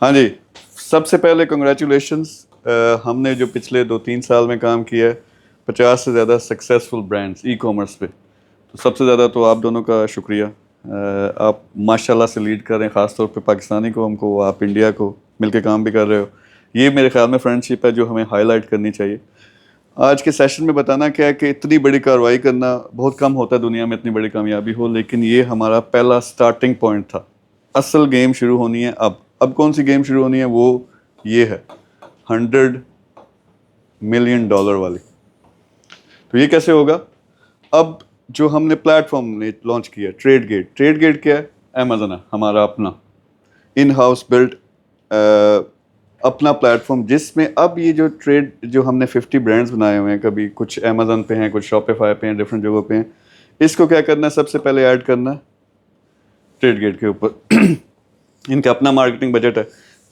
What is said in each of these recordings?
ہاں جی، سب سے پہلے کنگریچولیشنس. ہم نے جو پچھلے 2-3 سال میں کام کیا ہے 50 سے زیادہ سکسیزفل برانڈس ای کامرس پہ، تو سب سے زیادہ تو آپ دونوں کا شکریہ. آپ ماشاء اللہ سے لیڈ کر رہے ہیں، خاص طور پہ پاکستانی قوم کو، آپ انڈیا کو مل کے کام بھی کر رہے ہو. یہ میرے خیال میں فرینڈشپ ہے جو ہمیں ہائی لائٹ کرنی چاہیے. آج کے سیشن میں بتانا کیا ہے کہ اتنی بڑی کارروائی کرنا بہت کم ہوتا ہے دنیا میں، اتنی بڑی کامیابی ہو، لیکن یہ ہمارا پہلا سٹارٹنگ پوائنٹ تھا. اصل گیم شروع ہونی ہے اب کون سی گیم شروع ہونی ہے؟ وہ یہ ہے $100 ملین والی. تو یہ کیسے ہوگا؟ اب جو ہم نے پلیٹ فارم نے لانچ کیا ٹریڈ گیٹ کیا ہے؟ امیزن ہے ہمارا اپنا ان ہاؤس بلڈ اپنا پلیٹ فارم، جس میں اب یہ جو ہم نے 50 برانڈز بنائے ہوئے ہیں، کبھی کچھ امیزن پہ ہیں، کچھ شاپیفائی پہ ہیں، ڈفرینٹ جگہوں پہ ہیں. اس کو کیا کرنا ہے؟ سب سے پہلے ایڈ کرنا ہے ٹریڈ گیٹ کے اوپر. ان کا اپنا مارکیٹنگ بجٹ ہے.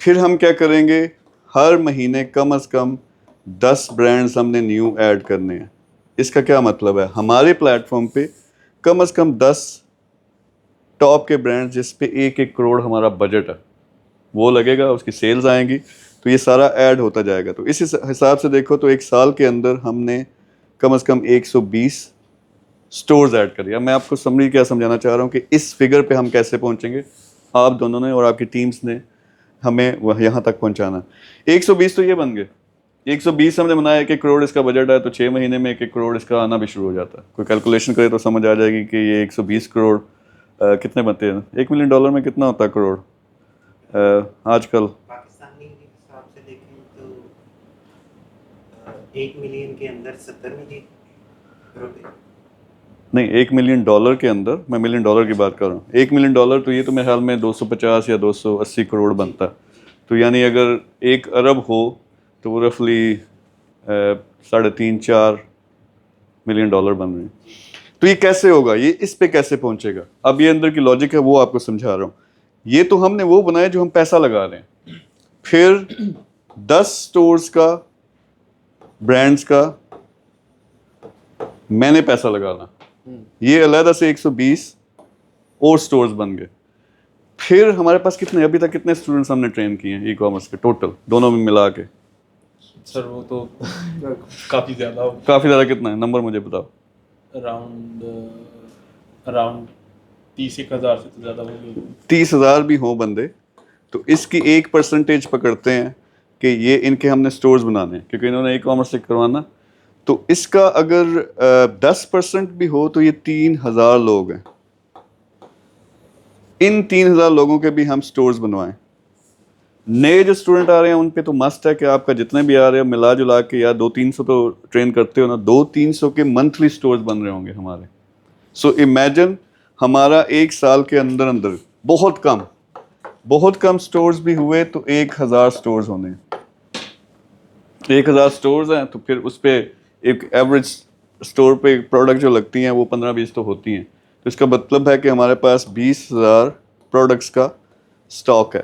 پھر ہم کیا کریں گے؟ ہر مہینے کم از کم 10 برانڈز ہم نے نیو ایڈ کرنے ہیں. اس کا کیا مطلب ہے؟ ہمارے پلیٹ فارم پہ کم از کم 10 ٹاپ کے برانڈ جس پہ 1 کروڑ ہمارا بجٹ ہے وہ لگے گا، اس کی سیلز آئیں گی، تو یہ سارا ایڈ ہوتا جائے گا. تو اس حساب سے دیکھو تو ایک سال کے اندر ہم نے کم از کم 120 سٹورز ایڈ کری. اب میں آپ کو سمری کیا سمجھانا چاہ رہا ہوں کہ اس فگر پہ ہم کیسے پہنچیں گے. آپ دونوں نے اور آپ کی ٹیمز نے ہمیں یہاں تک پہنچانا. 120 تو یہ بن گئے. 120 ہم نے بنایا 1 کروڑ اس کا بجٹ ہے، تو 6 مہینے میں 1 کروڑ اس کا آنا بھی شروع ہو جاتا ہے. کوئی کیلکولیشن کرے تو سمجھ آ جائے گی کہ یہ 120 کروڑ کتنے بنتے ہیں. $1 ملین میں کتنا ہوتا ہے کروڑ آج کل؟ پاکستانی حساب سے دیکھیں تو 1 ملین کے اندر 70 ملین روپے. نہیں، $1 ملین کے اندر، میں $1 ملین کی بات کر رہا ہوں. $1 ملین تو یہ تو میرے خیال میں 250 یا 280 کروڑ بنتا ہے. تو یعنی اگر 1 ارب ہو تو وہ رفلی 3.5-4 ملین ڈالر بن رہے ہیں. تو یہ کیسے ہوگا؟ یہ اس پہ کیسے پہنچے گا؟ اب یہ اندر کی لاجک ہے، وہ آپ کو سمجھا رہا ہوں. یہ تو ہم نے وہ بنایا جو ہم پیسہ لگا رہے ہیں. پھر 10 سٹورز کا، برانڈز کا میں نے پیسہ لگانا، یہ علیحدہ سے 120 اور سٹورز بن گئے. پھر ہمارے پاس کتنے ابھی تک کتنے اسٹوڈنٹس ہم نے ٹرین کیے ہیں ای کامرس کے ٹوٹل دونوں میں ملا کے؟ سر وہ تو کافی زیادہ. کافی زیادہ کتنا ہے؟ نمبر مجھے بتاؤ. اراؤنڈ 30,000 سے تو زیادہ ہوگی. 30,000 بھی ہوں بندے تو اس کی 1% پکڑتے ہیں کہ یہ ان کے ہم نے سٹورز بنانے ہیں کیونکہ انہوں نے ای کامرس سے کروانا. تو اس کا اگر 10% بھی ہو تو یہ 3,000 لوگ ہیں. ان 3,000 لوگوں کے بھی ہم سٹورز بنوائیں. نئے جو اسٹوڈنٹ آ رہے ہیں ان پہ تو مسٹ ہے کہ آپ کا جتنے بھی آ رہے ہیں ملا جلا کے یا 200-300 تو ٹرین کرتے ہو نا، 200-300 کے منتھلی سٹورز بن رہے ہوں گے ہمارے. سو امیجن ہمارا 1 سال کے اندر بہت کم سٹورز بھی ہوئے تو 1,000 سٹورز ہونے ہیں. 1,000 سٹورز ہیں تو پھر اس پہ ایک ایوریج سٹور پہ پروڈکٹ جو لگتی ہیں وہ 15-20 تو ہوتی ہیں. تو اس کا مطلب ہے کہ ہمارے پاس 20,000 پروڈکٹس کا سٹاک ہے.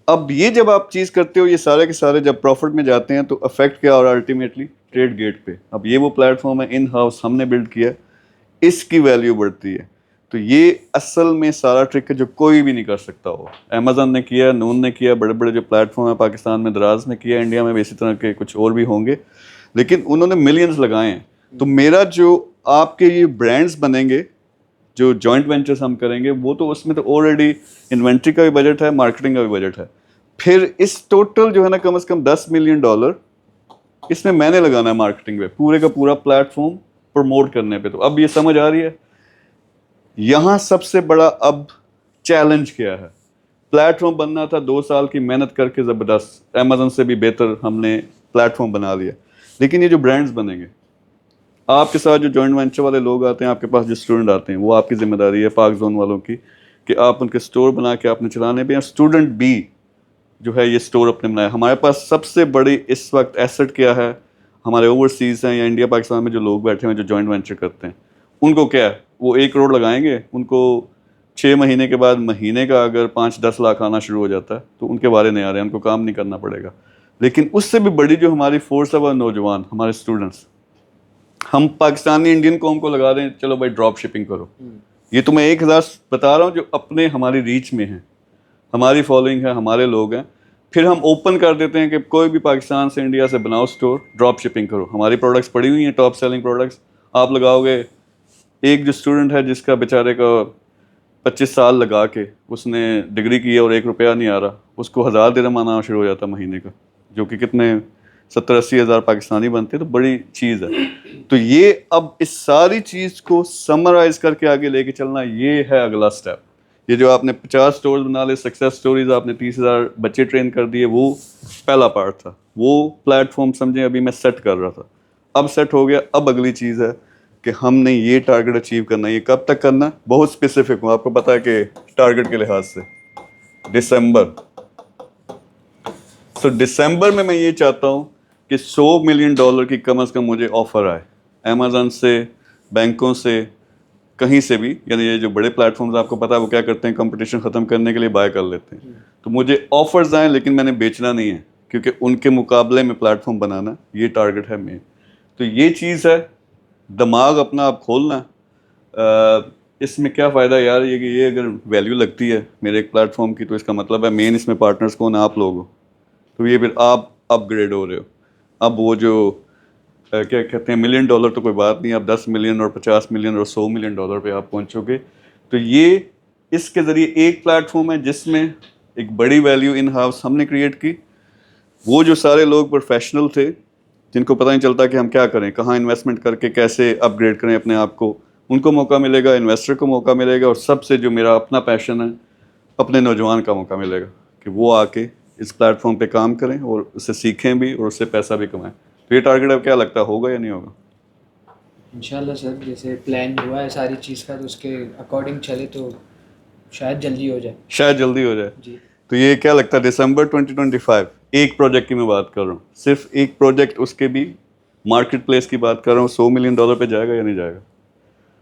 اب یہ جب آپ چیز کرتے ہو، یہ سارے کے سارے جب پروفٹ میں جاتے ہیں تو افیکٹ کیا، اور الٹیمیٹلی ٹریڈ گیٹ پہ. اب یہ وہ پلیٹ فارم ہے ان ہاؤس ہم نے بلڈ کیا، اس کی ویلیو بڑھتی ہے. تو یہ اصل میں سارا ٹرک ہے جو کوئی بھی نہیں کر سکتا ہو. امیزن نے کیا، نون نے کیا، بڑے بڑے جو پلیٹ فارم ہیں پاکستان میں، دراز نے کیا، انڈیا میں بھی اسی طرح کے کچھ اور بھی ہوں گے، لیکن انہوں نے ملینز لگائے ہیں. تو میرا جو آپ کے یہ برانڈز بنیں گے، جو جوائنٹ وینچرز ہم کریں گے، وہ تو اس میں تو آلریڈی انوینٹری کا بھی بجٹ ہے، مارکیٹنگ کا بھی بجٹ ہے. پھر اس ٹوٹل جو ہے نا کم از کم $10 ملین اس میں نے لگانا ہے مارکیٹنگ پہ، پورے کا پورا پلیٹ فارم پروموٹ کرنے پہ. تو اب یہ سمجھ آ رہی ہے یہاں سب سے بڑا اب چیلنج کیا ہے. پلیٹ فارم بننا تھا 2 سال کی محنت کر کے زبردست، امیزن سے بھی بہتر ہم نے پلیٹ فارم بنا لیا. لیکن یہ جو برانڈز بنیں گے، آپ کے ساتھ جو جوائنٹ وینچر والے لوگ آتے ہیں، آپ کے پاس جو اسٹوڈنٹ آتے ہیں، وہ آپ کی ذمہ داری ہے پاک زون والوں کی کہ آپ ان کے اسٹور بنا کے آپ نے چلانے بھی ہیں. اسٹوڈنٹ بھی جو ہے یہ اسٹور اپنے بنائے. ہمارے پاس سب سے بڑی اس وقت ایسٹ کیا ہے؟ ہمارے اوورسیز ہیں یا انڈیا پاکستان میں جو لوگ بیٹھے ہیں جو جوائنٹ وینچر کرتے ہیں، ان کو کیا ہے؟ وہ 1 کروڑ لگائیں گے، ان کو 6 مہینے کے بعد مہینے کا اگر 5-10 لاکھ آنا شروع ہو جاتا ہے تو ان کے بارے نہیں آ رہے ہیں، ان کو کام نہیں کرنا پڑے گا. لیکن اس سے بھی بڑی جو ہماری فورس ہے وہ نوجوان، ہمارے اسٹوڈنٹس. ہم پاکستانی انڈین قوم کو لگا دیں چلو بھائی ڈراپ شپنگ کرو. یہ تو میں 1,000 بتا رہا ہوں جو اپنے ہماری ریچ میں ہیں، ہماری فالوئنگ ہے، ہمارے لوگ ہیں. پھر ہم اوپن کر دیتے ہیں کہ کوئی بھی پاکستان سے انڈیا سے بناؤ اسٹور, ڈراپ شپنگ کرو. ہماری پروڈکٹس پڑی ہوئی ہیں, ٹاپ سیلنگ پروڈکٹس. آپ لگاؤ گے, ایک جو اسٹوڈنٹ ہے جس کا بیچارے کا 25 سال لگا کے اس نے ڈگری کی ہے اور 1 روپیہ نہیں آ رہا, اس کو 1000 درہم آنا شروع ہو جاتا مہینے کا, جو کہ کتنے 70-80 ہزار پاکستانی بنتے ہیں, تو بڑی چیز ہے. تو یہ اب اس ساری چیز کو سمرائز کر کے آگے لے کے چلنا, یہ ہے اگلا اسٹیپ. یہ جو آپ نے 50 اسٹورز بنا لے, سکسیس اسٹوریز آپ نے 30,000 بچے ٹرین کر دیے, وہ پہلا پارٹ تھا. وہ پلیٹ فارم سمجھیں ابھی میں سیٹ کر رہا تھا, اب سیٹ ہو گیا. اب اگلی چیز ہے کہ ہم نے یہ ٹارگیٹ اچیو کرنا ہے. یہ کب تک کرنا, بہت اسپیسیفک ہوں, آپ کو پتا ہے کہ ٹارگیٹ کے لحاظ سے دسمبر. سو دسمبر میں یہ چاہتا ہوں کہ $100 ملین کی کم از کم مجھے آفر آئے, امیزون سے, بینکوں سے, کہیں سے بھی. یعنی یہ جو بڑے پلیٹ فارمز آپ کو پتا ہے وہ کیا کرتے ہیں, کمپٹیشن ختم کرنے کے لیے بائی کر لیتے ہیں. تو مجھے آفرز آئیں, لیکن میں نے بیچنا نہیں ہے, کیونکہ ان کے مقابلے میں پلیٹ فارم بنانا, یہ ٹارگیٹ ہے مین. تو یہ چیز ہے, دماغ اپنا آپ کھولنا. اس میں کیا فائدہ یار, یہ کہ یہ اگر ویلیو لگتی ہے میرے ایک پلیٹ فارم کی, تو اس کا مطلب ہے مین اس میں پارٹنرز کون, آپ لوگ ہو. تو یہ پھر آپ اپ گریڈ ہو رہے ہو. اب وہ جو کیا کہتے ہیں $1 ملین تو کوئی بات نہیں, اب 10 ملین اور 50 ملین اور $100 ملین پہ آپ پہنچو گے. تو یہ اس کے ذریعے ایک پلیٹ فارم ہے جس میں ایک بڑی ویلیو ان ہاؤس ہم نے کریٹ کی. وہ جو سارے لوگ پروفیشنل تھے جن کو پتہ نہیں چلتا کہ ہم کیا کریں, کہاں انویسٹمنٹ کر کے کیسے اپ گریڈ کریں اپنے آپ کو, ان کو موقع ملے گا, انویسٹر کو موقع ملے گا, اور سب سے جو میرا اپنا پیشن ہے, اپنے نوجوان کا موقع ملے گا کہ وہ آ کے اس پلیٹ فارم پہ کام کریں اور اسے سیکھیں بھی اور اس سے پیسہ بھی کمائیں. تو یہ ٹارگیٹ اب کیا لگتا ہے, ہوگا یا نہیں ہوگا؟ انشاءاللہ سر, جیسے پلان ہوا ہے ساری چیز کا, تو اس کے اکارڈنگ چلے تو شاید جلدی ہو جائے. شاید جلدی ہو جائے. جی. تو یہ کیا لگتا ہے دسمبر 2025, ایک پروجیکٹ کی میں بات کر رہا ہوں, صرف ایک پروجیکٹ, اس کے بھی مارکیٹ پلیس کی بات کر رہا ہوں, $100 ملین پہ جائے گا یا نہیں جائے گا؟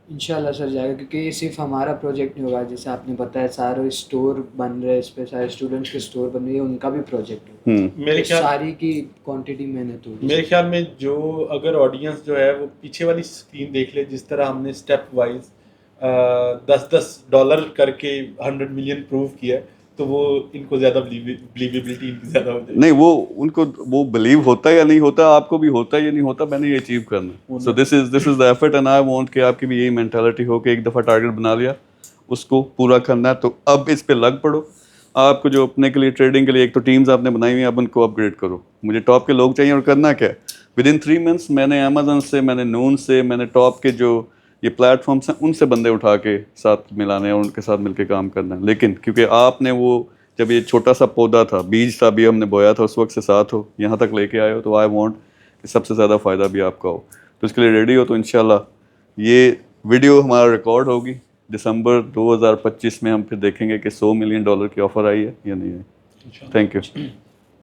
انشاءاللہ سر جائے گا, کیونکہ یہ صرف ہمارا پروجیکٹ نہیں ہوگا. جیسے آپ نے بتایا سارے اسٹور بن رہے, اس پہ سارے اسٹوڈنٹس کے اسٹور بن رہے ہیں, ان کا بھی پروجیکٹ ہوگا. میرے خیال ساری کی کوانٹٹی محنت ہوگی. میرے خیال میں جو اگر آڈینس جو ہے وہ پیچھے والی اسکرین دیکھ لے, جس طرح ہم نے اسٹیپ وائز $10 کر کے 100 ملین پروو کیا ہے, تو وہ ان کو زیادہ بلیویبلٹی ان کی زیادہ ہو جائے. نہیں, وہ ان کو وہ بلیو ہوتا ہے یا نہیں ہوتا, آپ کو بھی ہوتا ہے یا نہیں ہوتا, میں نے یہ اچیو کرنا. So this is the effort, and I want کہ آپ کی بھی یہی مینٹالٹی ہو کہ ایک دفعہ ٹارگیٹ بنا لیا, اس کو پورا کرنا ہے. تو اب اس پہ لگ پڑو. آپ کو جو اپنے کے لیے ٹریڈنگ کے لیے ایک تو ٹیمز آپ نے بنائی ہوئی ہیں, اب ان کو اپ گریڈ کرو. مجھے ٹاپ کے لوگ چاہیے, اور کرنا کیا ہے, ودن 3 months میں نے امیزون سے, میں نے نون سے, میں نے ٹاپ کے جو یہ پلیٹ فارمس ہیں ان سے بندے اٹھا کے ساتھ ملانے اور ان کے ساتھ مل کے کام کرنا ہے. لیکن کیونکہ آپ نے وہ جب یہ چھوٹا سا پودا تھا, بیج تھا, بھی ہم نے بویا تھا, اس وقت سے ساتھ ہو, یہاں تک لے کے آئے ہو, تو آئی وانٹ کہ سب سے زیادہ فائدہ بھی آپ کا ہو. تو اس کے لیے ریڈی ہو. تو انشاءاللہ یہ ویڈیو ہمارا ریکارڈ ہوگی دسمبر 2025 میں, ہم پھر دیکھیں گے کہ $100 ملین کی آفر آئی ہے یا نہیں ہے. Thank you.